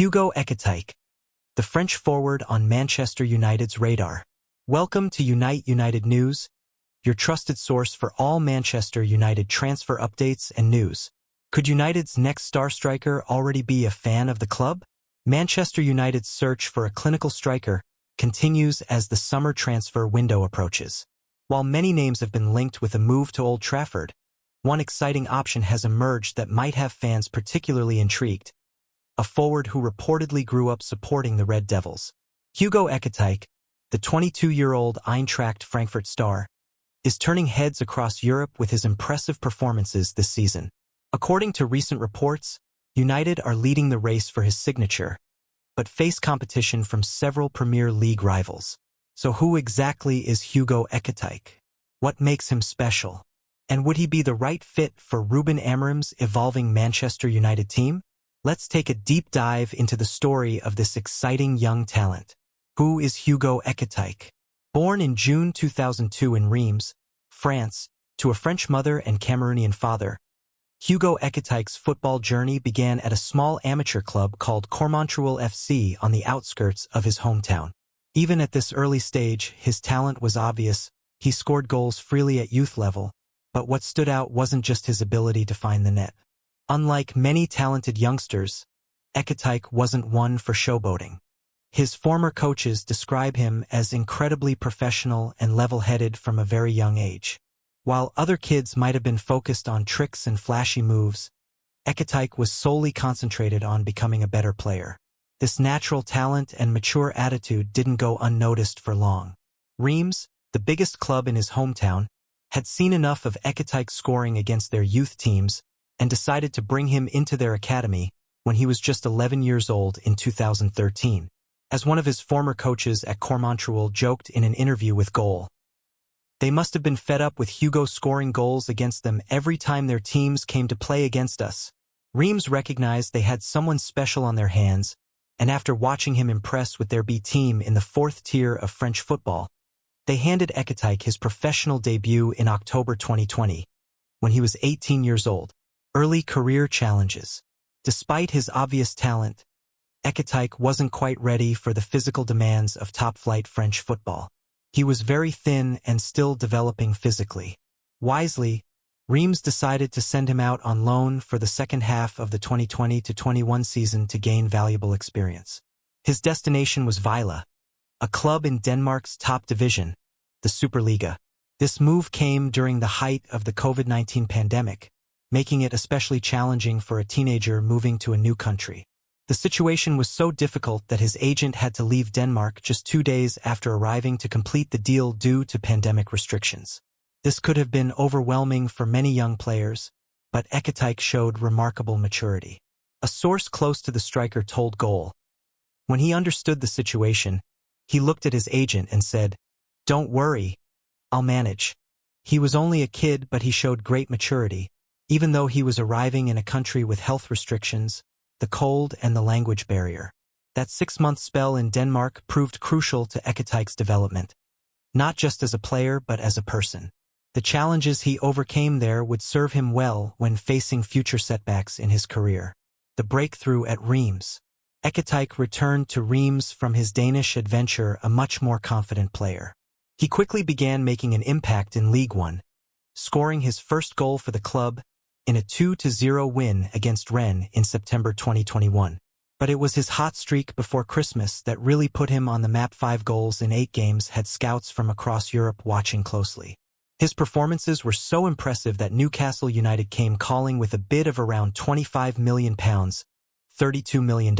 Hugo Ekitike, the French forward on Manchester United's radar. Welcome to United News, your trusted source for all Manchester United transfer updates and news. Could United's next star striker already be a fan of the club? Manchester United's search for a clinical striker continues as the summer transfer window approaches. While many names have been linked with a move to Old Trafford, one exciting option has emerged that might have fans particularly intrigued. A forward who reportedly grew up supporting the Red Devils. Hugo Ekitike, the 22-year-old Eintracht Frankfurt star, is turning heads across Europe with his impressive performances this season. According to recent reports, United are leading the race for his signature, but face competition from several Premier League rivals. So who exactly is Hugo Ekitike? What makes him special? And would he be the right fit for Ruben Amorim's evolving Manchester United team? Let's take a deep dive into the story of this exciting young talent. Who is Hugo Ekitike? Born in June 2002 in Reims, France, to a French mother and Cameroonian father, Hugo Ekitike's football journey began at a small amateur club called Cormontreuil FC on the outskirts of his hometown. Even at this early stage, his talent was obvious. He scored goals freely at youth level, but what stood out wasn't just his ability to find the net. Unlike many talented youngsters, Ekitike wasn't one for showboating. His former coaches describe him as incredibly professional and level-headed from a very young age. While other kids might have been focused on tricks and flashy moves, Ekitike was solely concentrated on becoming a better player. This natural talent and mature attitude didn't go unnoticed for long. Reims, the biggest club in his hometown, had seen enough of Ekitike scoring against their youth teams and decided to bring him into their academy when he was just 11 years old in 2013. As one of his former coaches at Cormontreuil joked in an interview with Goal, "They must have been fed up with Hugo scoring goals against them every time their teams came to play against us." Reims recognized they had someone special on their hands, and after watching him impress with their B team in the fourth tier of French football, they handed Ekitike his professional debut in October 2020, when he was 18 years old. Early career challenges. Despite his obvious talent, Ekitike wasn't quite ready for the physical demands of top-flight French football. He was very thin and still developing physically. Wisely, Reims decided to send him out on loan for the second half of the 2020-21 season to gain valuable experience. His destination was Vejle, a club in Denmark's top division, the Superliga. This move came during the height of the COVID-19 pandemic, making it especially challenging for a teenager moving to a new country. The situation was so difficult that his agent had to leave Denmark just 2 days after arriving to complete the deal due to pandemic restrictions. This could have been overwhelming for many young players, but Ekitike showed remarkable maturity. A source close to the striker told Goal, when he understood the situation, he looked at his agent and said, "Don't worry, I'll manage." He was only a kid, but he showed great maturity, even though he was arriving in a country with health restrictions, the cold and the language barrier. That 6-month spell in Denmark proved crucial to Ekitike's development, not just as a player but as a person. The challenges he overcame there would serve him well when facing future setbacks in his career. The breakthrough at Reims. Ekitike returned to Reims from his Danish adventure a much more confident player. He quickly began making an impact in League One, scoring his first goal for the club in a 2-0 win against Rennes in September 2021. But it was his hot streak before Christmas that really put him on the map. 5 goals in 8 games had scouts from across Europe watching closely. His performances were so impressive that Newcastle United came calling with a bid of around £25 million, $32 million,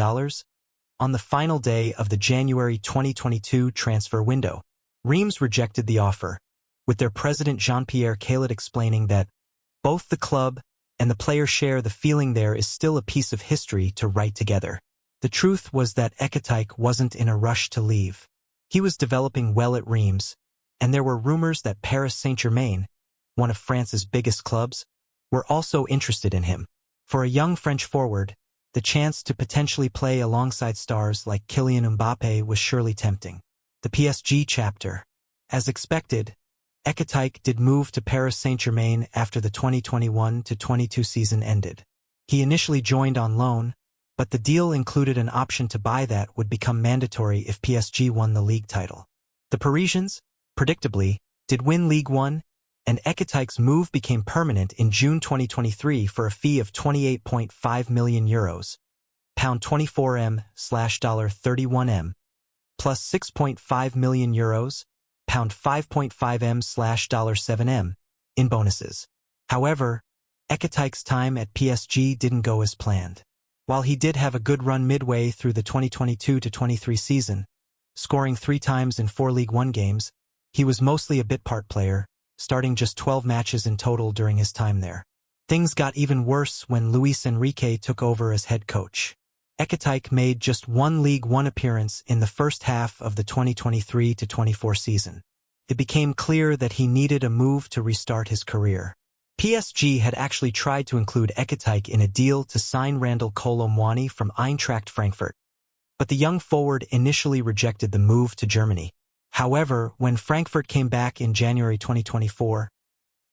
on the final day of the January 2022 transfer window. Reims rejected the offer, with their president Jean-Pierre Caillat explaining that both the club and the player share the feeling there is still a piece of history to write together. The truth was that Ekitike wasn't in a rush to leave. He was developing well at Reims, and there were rumors that Paris Saint-Germain, one of France's biggest clubs, were also interested in him. For a young French forward, the chance to potentially play alongside stars like Kylian Mbappé was surely tempting. The PSG chapter. As expected, Ekitike did move to Paris Saint-Germain after the 2021-22 season ended. He initially joined on loan, but the deal included an option to buy that would become mandatory if PSG won the league title. The Parisians, predictably, did win League One, and Ekitike's move became permanent in June 2023 for a fee of €28.5 million, £24M/$31M, plus €6.5 million, £5.5M/$7M, in bonuses. However, Ekitike's time at PSG didn't go as planned. While he did have a good run midway through the 2022-23 season, scoring 3 times in 4 League One games, he was mostly a bit-part player, starting just 12 matches in total during his time there. Things got even worse when Luis Enrique took over as head coach. Ekitike made just 1 League One appearance in the first half of the 2023-24 season. It became clear that he needed a move to restart his career. PSG had actually tried to include Ekitike in a deal to sign Randal Kolo Muani from Eintracht Frankfurt, but the young forward initially rejected the move to Germany. However, when Frankfurt came back in January 2024,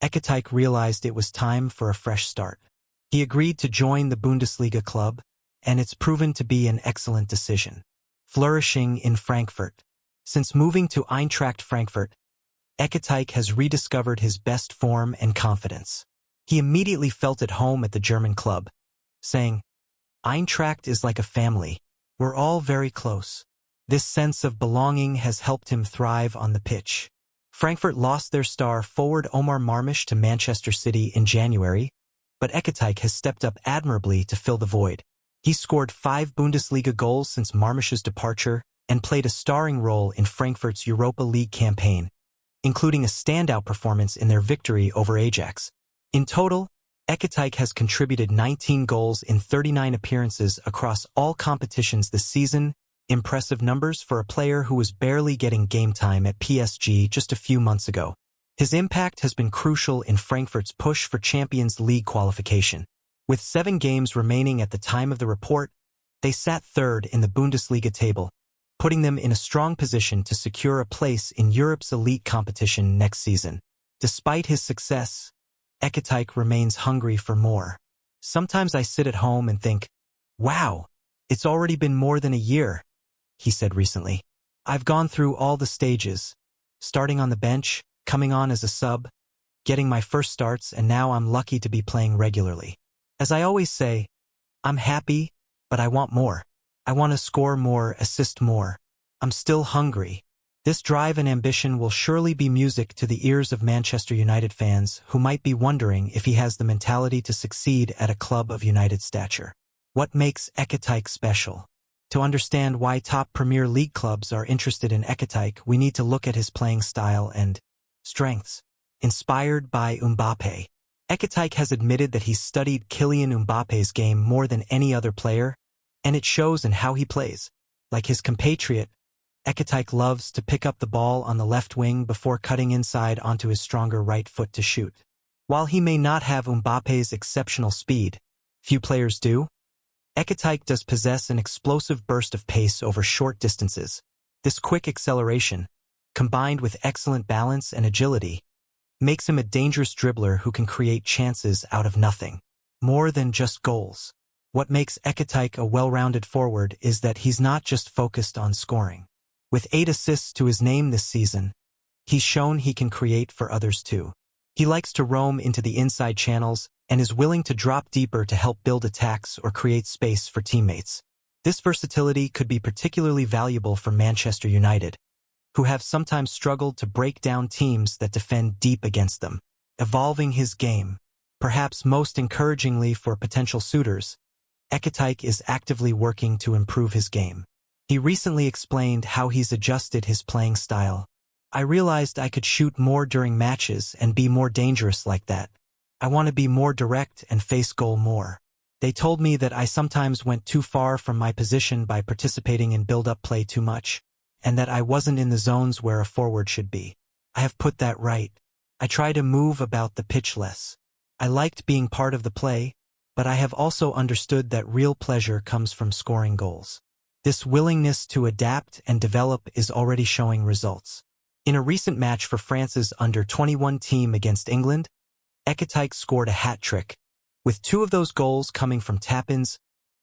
Ekitike realized it was time for a fresh start. He agreed to join the Bundesliga club, and it's proven to be an excellent decision. Flourishing in Frankfurt. Since moving to Eintracht Frankfurt, Ekitike has rediscovered his best form and confidence. He immediately felt at home at the German club, saying, "Eintracht is like a family. We're all very close." This sense of belonging has helped him thrive on the pitch. Frankfurt lost their star forward Omar Marmush to Manchester City in January, but Ekitike has stepped up admirably to fill the void. He scored 5 Bundesliga goals since Marmush's departure and played a starring role in Frankfurt's Europa League campaign, including a standout performance in their victory over Ajax. In total, Ekitike has contributed 19 goals in 39 appearances across all competitions this season, impressive numbers for a player who was barely getting game time at PSG just a few months ago. His impact has been crucial in Frankfurt's push for Champions League qualification. With 7 games remaining at the time of the report, they sat third in the Bundesliga table, putting them in a strong position to secure a place in Europe's elite competition next season. Despite his success, Ekitike remains hungry for more. "Sometimes I sit at home and think, wow, it's already been more than a year," he said recently. "I've gone through all the stages, starting on the bench, coming on as a sub, getting my first starts, and now I'm lucky to be playing regularly. As I always say, I'm happy, but I want more. I want to score more, assist more. I'm still hungry." This drive and ambition will surely be music to the ears of Manchester United fans who might be wondering if he has the mentality to succeed at a club of United stature. What makes Ekitike special? To understand why top Premier League clubs are interested in Ekitike, we need to look at his playing style and strengths. Inspired by Mbappé. Ekitike has admitted that he's studied Kylian Mbappe's game more than any other player, and it shows in how he plays. Like his compatriot, Ekitike loves to pick up the ball on the left wing before cutting inside onto his stronger right foot to shoot. While he may not have Mbappe's exceptional speed, few players do, Ekitike does possess an explosive burst of pace over short distances. This quick acceleration, combined with excellent balance and agility, makes him a dangerous dribbler who can create chances out of nothing. More than just goals. What makes Ekitike a well-rounded forward is that he's not just focused on scoring. With 8 assists to his name this season, he's shown he can create for others too. He likes to roam into the inside channels and is willing to drop deeper to help build attacks or create space for teammates. This versatility could be particularly valuable for Manchester United, who have sometimes struggled to break down teams that defend deep against them. Evolving his game. Perhaps most encouragingly for potential suitors, Ekitike is actively working to improve his game. He recently explained how he's adjusted his playing style. "I realized I could shoot more during matches and be more dangerous like that. I want to be more direct and face goal more. They told me that I sometimes went too far from my position by participating in build-up play too much, and that I wasn't in the zones where a forward should be. I have put that right. I try to move about the pitch less. I liked being part of the play, but I have also understood that real pleasure comes from scoring goals. This willingness to adapt and develop is already showing results." In a recent match for France's under-21 team against England, Ekitike scored a hat-trick, with 2 of those goals coming from tap-ins,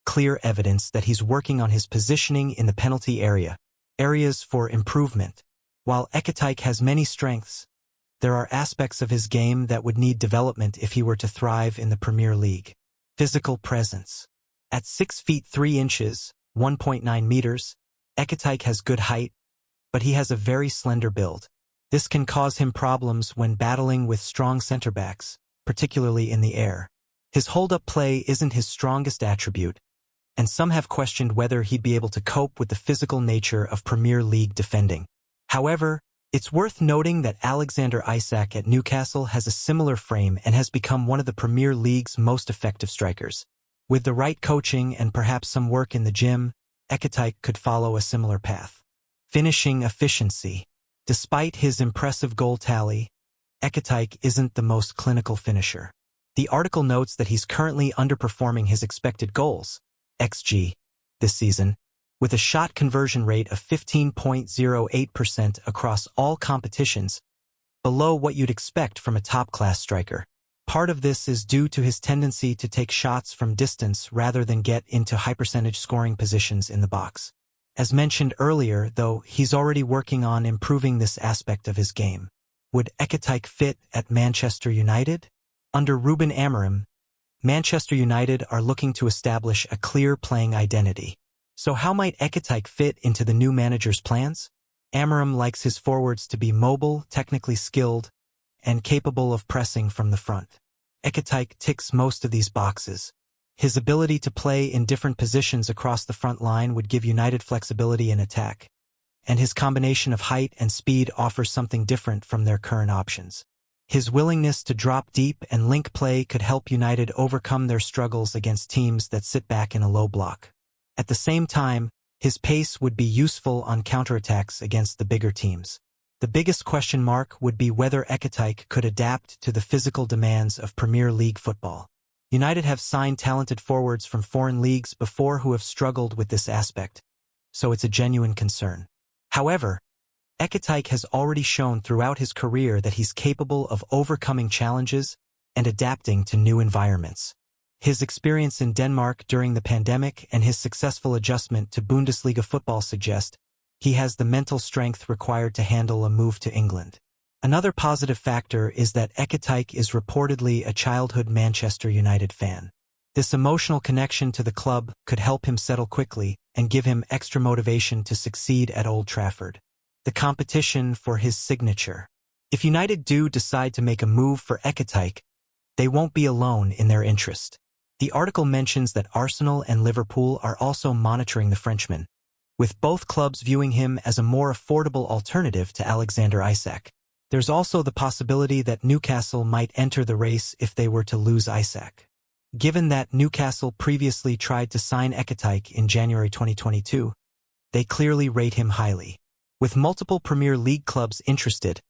clear evidence that he's working on his positioning in the penalty area, areas for improvement. While Ekitike has many strengths, there are aspects of his game that would need development if he were to thrive in the Premier League. Physical presence. At 6 feet 3 inches, 1.9 meters, Ekitike has good height, but he has a very slender build. This can cause him problems when battling with strong center-backs, particularly in the air. His hold-up play isn't his strongest attribute, and some have questioned whether he'd be able to cope with the physical nature of Premier League defending. However, it's worth noting that Alexander Isak at Newcastle has a similar frame and has become one of the Premier League's most effective strikers. With the right coaching and perhaps some work in the gym, Ekitike could follow a similar path. Finishing efficiency. Despite his impressive goal tally, Ekitike isn't the most clinical finisher. The article notes that he's currently underperforming his expected goals, XG, this season, with a shot conversion rate of 15.08% across all competitions, below what you'd expect from a top-class striker. Part of this is due to his tendency to take shots from distance rather than get into high-percentage scoring positions in the box. As mentioned earlier, though, he's already working on improving this aspect of his game. Would Ekitike fit at Manchester United? Under Ruben Amorim, Manchester United are looking to establish a clear playing identity. So how might Ekitike fit into the new manager's plans? Amorim likes his forwards to be mobile, technically skilled, and capable of pressing from the front. Ekitike ticks most of these boxes. His ability to play in different positions across the front line would give United flexibility in attack, and his combination of height and speed offers something different from their current options. His willingness to drop deep and link play could help United overcome their struggles against teams that sit back in a low block. At the same time, his pace would be useful on counterattacks against the bigger teams. The biggest question mark would be whether Ekitike could adapt to the physical demands of Premier League football. United have signed talented forwards from foreign leagues before who have struggled with this aspect, so it's a genuine concern. However, Ekitike has already shown throughout his career that he's capable of overcoming challenges and adapting to new environments. His experience in Denmark during the pandemic and his successful adjustment to Bundesliga football suggest he has the mental strength required to handle a move to England. Another positive factor is that Ekitike is reportedly a childhood Manchester United fan. This emotional connection to the club could help him settle quickly and give him extra motivation to succeed at Old Trafford. The competition for his signature. If United do decide to make a move for Ekitike, they won't be alone in their interest. The article mentions that Arsenal and Liverpool are also monitoring the Frenchman, with both clubs viewing him as a more affordable alternative to Alexander Isak. There's also the possibility that Newcastle might enter the race if they were to lose Isak. Given that Newcastle previously tried to sign Ekitike in January 2022, they clearly rate him highly. With multiple Premier League clubs interested,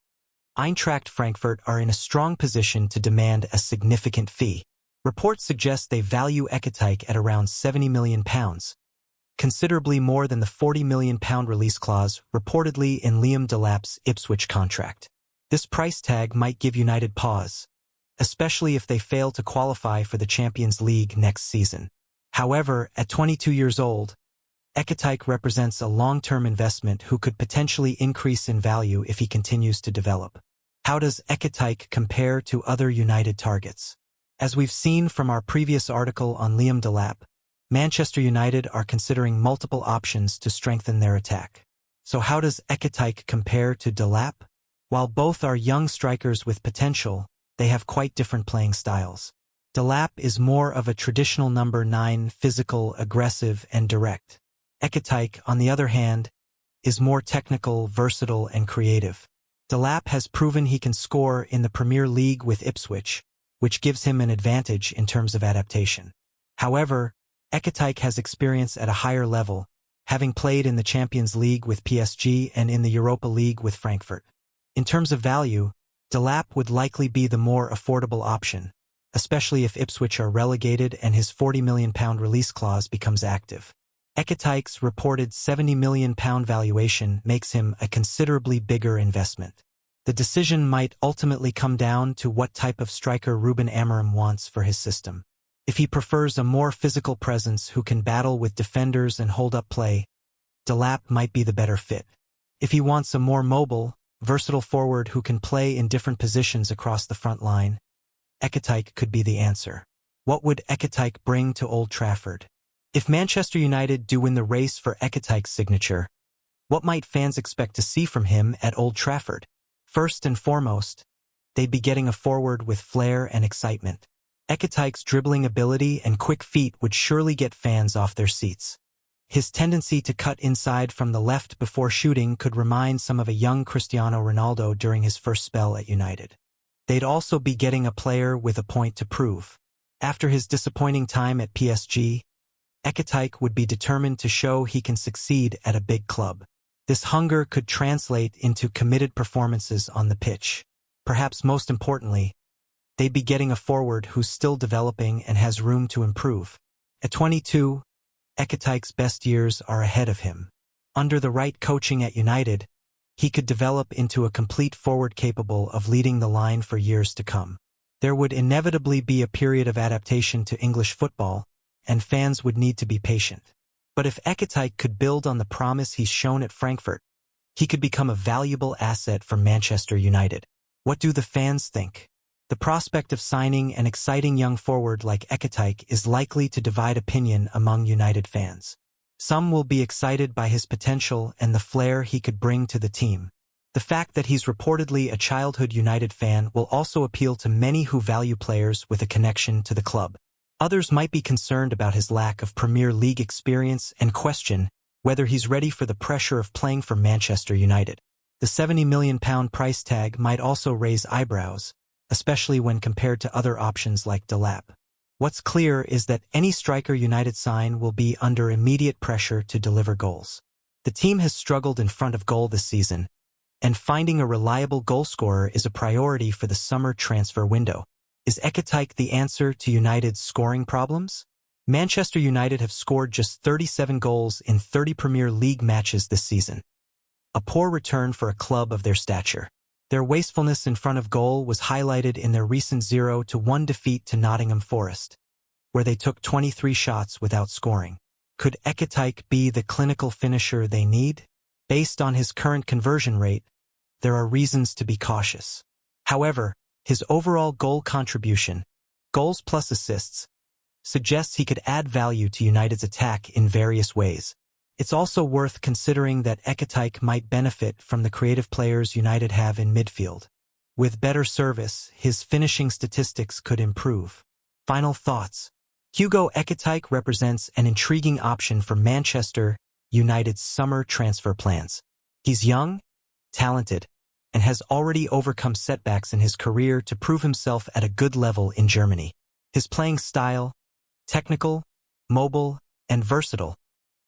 Eintracht Frankfurt are in a strong position to demand a significant fee. Reports suggest they value Ekitike at around £70 million, considerably more than the £40 million release clause reportedly in Liam Delap's Ipswich contract. This price tag might give United pause, especially if they fail to qualify for the Champions League next season. However, at 22 years old, Ekitike represents a long-term investment who could potentially increase in value if he continues to develop. How does Ekitike compare to other United targets? As we've seen from our previous article on Liam Delap, Manchester United are considering multiple options to strengthen their attack. So how does Ekitike compare to Delap? While both are young strikers with potential, they have quite different playing styles. Delap is more of a traditional number 9, physical, aggressive, and direct. Ekitike, on the other hand, is more technical, versatile, and creative. Delap has proven he can score in the Premier League with Ipswich, which gives him an advantage in terms of adaptation. However, Ekitike has experience at a higher level, having played in the Champions League with PSG and in the Europa League with Frankfurt. In terms of value, Delap would likely be the more affordable option, especially if Ipswich are relegated and his £40 million release clause becomes active. Ekitike's reported £70 million valuation makes him a considerably bigger investment. The decision might ultimately come down to what type of striker Ruben Amorim wants for his system. If he prefers a more physical presence who can battle with defenders and hold up play, Delap might be the better fit. If he wants a more mobile, versatile forward who can play in different positions across the front line, Ekitike could be the answer. What would Ekitike bring to Old Trafford? If Manchester United do win the race for Ekitike's signature, what might fans expect to see from him at Old Trafford? First and foremost, they'd be getting a forward with flair and excitement. Ekitike's dribbling ability and quick feet would surely get fans off their seats. His tendency to cut inside from the left before shooting could remind some of a young Cristiano Ronaldo during his first spell at United. They'd also be getting a player with a point to prove. After his disappointing time at PSG, Ekitike would be determined to show he can succeed at a big club. This hunger could translate into committed performances on the pitch. Perhaps most importantly, they'd be getting a forward who's still developing and has room to improve. At 22, Ekitike's best years are ahead of him. Under the right coaching at United, he could develop into a complete forward capable of leading the line for years to come. There would inevitably be a period of adaptation to English football, and fans would need to be patient. But if Ekitike could build on the promise he's shown at Frankfurt, he could become a valuable asset for Manchester United. What do the fans think? The prospect of signing an exciting young forward like Ekitike is likely to divide opinion among United fans. Some will be excited by his potential and the flair he could bring to the team. The fact that he's reportedly a childhood United fan will also appeal to many who value players with a connection to the club. Others might be concerned about his lack of Premier League experience and question whether he's ready for the pressure of playing for Manchester United. The £70 million price tag might also raise eyebrows, especially when compared to other options like Delap. What's clear is that any striker United sign will be under immediate pressure to deliver goals. The team has struggled in front of goal this season, and finding a reliable goalscorer is a priority for the summer transfer window. Is Ekitike the answer to United's scoring problems? Manchester United have scored just 37 goals in 30 Premier League matches this season. A poor return for a club of their stature. Their wastefulness in front of goal was highlighted in their recent 0-1 defeat to Nottingham Forest, where they took 23 shots without scoring. Could Ekitike be the clinical finisher they need? Based on his current conversion rate, there are reasons to be cautious. However, his overall goal contribution, goals plus assists, suggests he could add value to United's attack in various ways. It's also worth considering that Ekitike might benefit from the creative players United have in midfield. With better service, his finishing statistics could improve. Final thoughts. Hugo Ekitike represents an intriguing option for Manchester United's summer transfer plans. He's young, talented, and has already overcome setbacks in his career to prove himself at a good level in Germany. His playing style, technical, mobile, and versatile,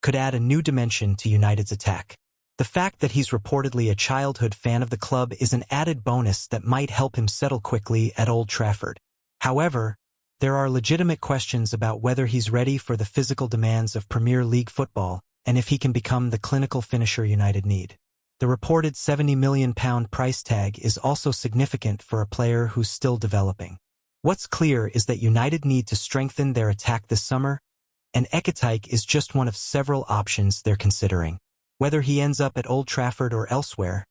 could add a new dimension to United's attack. The fact that he's reportedly a childhood fan of the club is an added bonus that might help him settle quickly at Old Trafford. However, there are legitimate questions about whether he's ready for the physical demands of Premier League football and if he can become the clinical finisher United need. The reported £70 million price tag is also significant for a player who's still developing. What's clear is that United need to strengthen their attack this summer, and Ekitike is just one of several options they're considering. Whether he ends up at Old Trafford or elsewhere,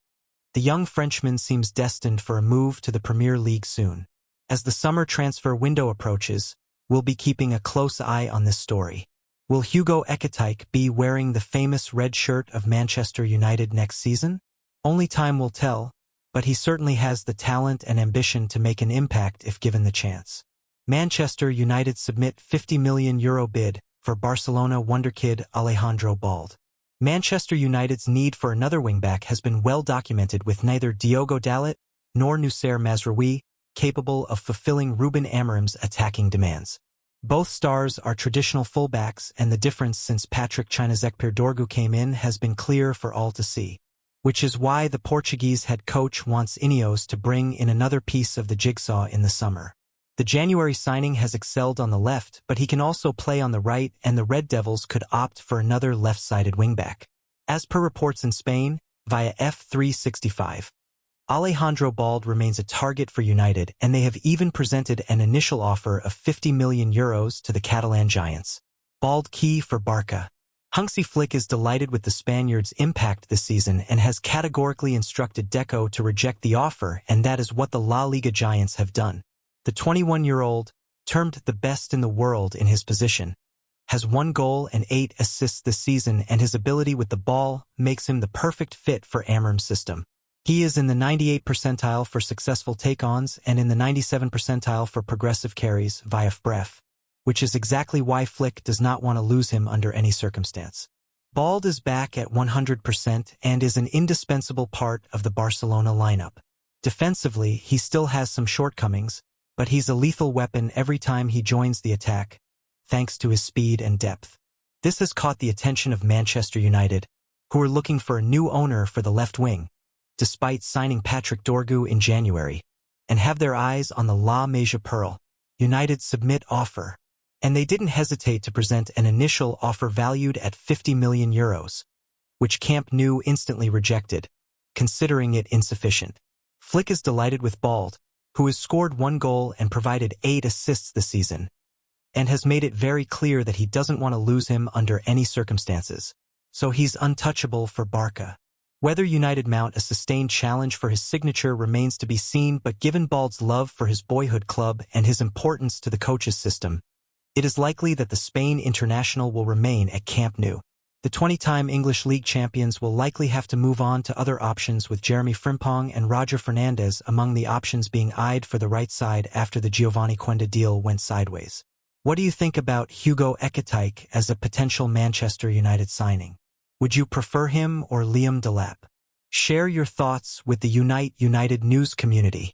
the young Frenchman seems destined for a move to the Premier League soon. As the summer transfer window approaches, we'll be keeping a close eye on this story. Will Hugo Ekitike be wearing the famous red shirt of Manchester United next season? Only time will tell, but he certainly has the talent and ambition to make an impact if given the chance. Manchester United submit €50 million bid for Barcelona wonderkid Alejandro Balde. Manchester United's need for another wingback has been well documented, with neither Diogo Dalot nor Noussair Mazraoui capable of fulfilling Ruben Amorim's attacking demands. Both stars are traditional fullbacks, and the difference since Patrick Chinazek-Perdorgu came in has been clear for all to see, which is why the Portuguese head coach wants Ineos to bring in another piece of the jigsaw in the summer. The January signing has excelled on the left, but he can also play on the right, and the Red Devils could opt for another left-sided wingback. As per reports in Spain, via F365, Alejandro Balde remains a target for United, and they have even presented an initial offer of €50 million to the Catalan giants. Balde key for Barca. Hansi Flick is delighted with the Spaniards' impact this season and has categorically instructed Deco to reject the offer, and that is what the La Liga giants have done. The 21-year-old, termed the best in the world in his position, has 1 goal and 8 assists this season, and his ability with the ball makes him the perfect fit for Amorim's system. He is in the 98th percentile for successful take-ons and in the 97th percentile for progressive carries via FBref, which is exactly why Flick does not want to lose him under any circumstance. Balde is back at 100% and is an indispensable part of the Barcelona lineup. Defensively, he still has some shortcomings, but he's a lethal weapon every time he joins the attack, thanks to his speed and depth. This has caught the attention of Manchester United, who are looking for a new owner for the left wing, despite signing Patrick Dorgu in January, and have their eyes on the La Masia Pearl. United submit offer, and they didn't hesitate to present an initial offer valued at €50 million, which Camp Nou instantly rejected, considering it insufficient. Flick is delighted with Balde, who has scored 1 goal and provided 8 assists this season, and has made it very clear that he doesn't want to lose him under any circumstances, so he's untouchable for Barca. Whether United mount a sustained challenge for his signature remains to be seen, but given Balde's love for his boyhood club and his importance to the coach's system, it is likely that the Spain international will remain at Camp Nou. The 20-time English League champions will likely have to move on to other options, with Jeremy Frimpong and Roger Fernandez among the options being eyed for the right side after the Giovanni Quenda deal went sideways. What do you think about Hugo Ekitike as a potential Manchester United signing? Would you prefer him or Liam Delap? Share your thoughts with the Unite United news community.